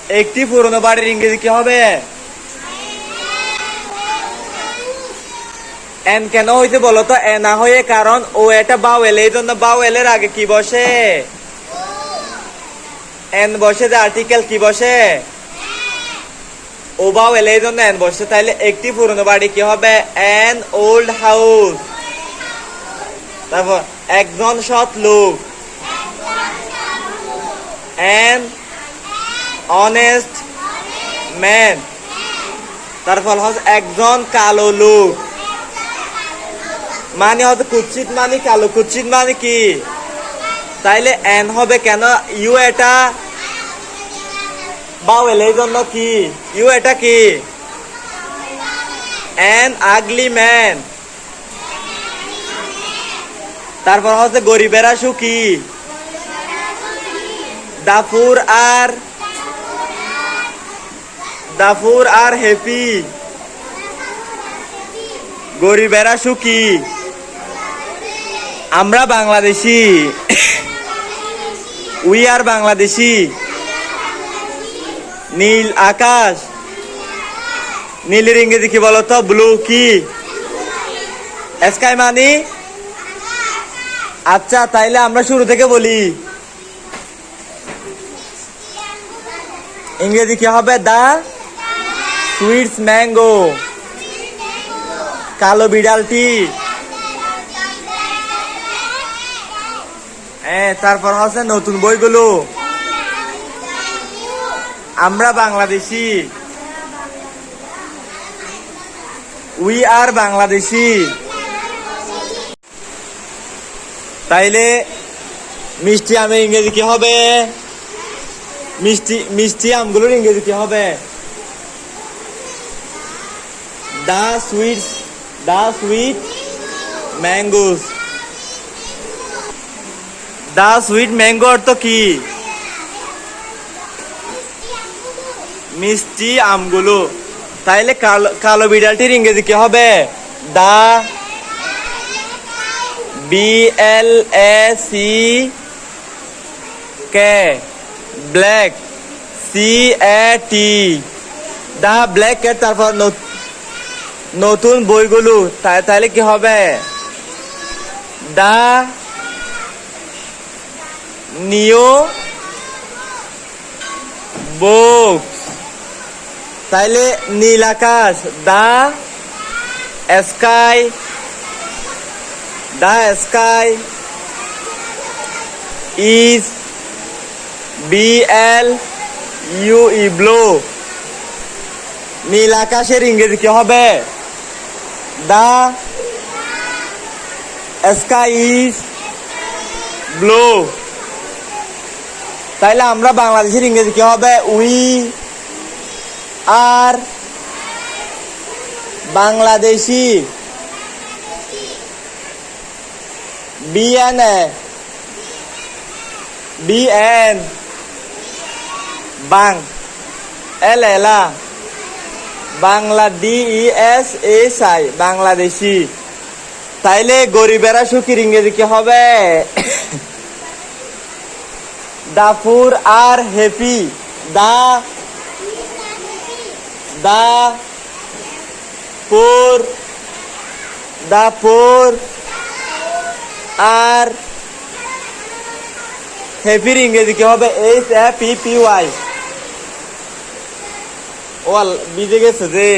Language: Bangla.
একটি পুরনো বাড়ির ইংরেজি কি হবে? এন কেন হইতে বলো তো? এ না হয়ে কারণ ও এটা বাওয়েল, এই জন্য বাওয়েলের আগে কি বসে? এন বসে, যে আর্টিকেল কি বসে? ও বাওয়েল, এই জন্য এন বসে। তাইলে একটি পুরনো বাড়ি কি হবে? An old house. তারপর একজন সৎ লোক, অ্যান অনেস্ট ম্যান। তারপর হচ্ছে একজন কালো লোক, মানে হয়তো কুৎসিত মানে কালো, কুৎসিত মানে কি? তাইলে এন হবে কেন? ইউ এটা বাওয়েল, এই জন্য কি? ইউ এটা কি? An ugly man. তারপর হচ্ছে গরিবেরা সুখী, দাফুর আর হ্যাপি। গরিবেরা সুখী। আমরা বাংলাদেশি, উই আর বাংলাদেশি। নীল আকাশ, নীলের ইংরেজি কি বলতো? ব্লু। কি? স্কাই মানি? আচ্ছা, তাইলে আমরা শুরু থেকে বলি। ইংরেজি কি হবে? দা সুইটস ম্যাঙ্গো। কালো বিড়ালটি। তারপর হচ্ছে নতুন বইগুলো। আমরা বাংলাদেশি, উই আর বাংলাদেশি। তাইলে মিষ্টি আমের ইংরেজি কি হবে? মিষ্টি আমগুলোর ইংরেজি কি হবে? দা সুইট ম্যাঙ্গোস। দা সুইট ম্যাঙ্গো অর্থ কি? মিষ্টি আমগুলো। তাইলে কালো বিড়ালটির ইংরেজি কি হবে? The BLAC K black CAT, the black cat. তারপর নতুন বইগুলো, তাহলে কি হবে? The new books. তাইলে নীল আকাশ, the sky is BLUE blue. নীল আকাশের ইংরেজি কি হবে? The sky is blue. তাইলে আমরা বাংলাদেশের ইংরেজি কি হবে? We are Bangladeshi. BN বাং এলা বাংলা DESSI বাংলাদেশি। তাইলে গরিবেরা সুখীর ইংরেজি কি হবে? দাফুর আর হ্যাপি। দা পুর আর হ্যাপির ইংরেজি কি হবে? HAPPY। ও বিজে গেছে যে।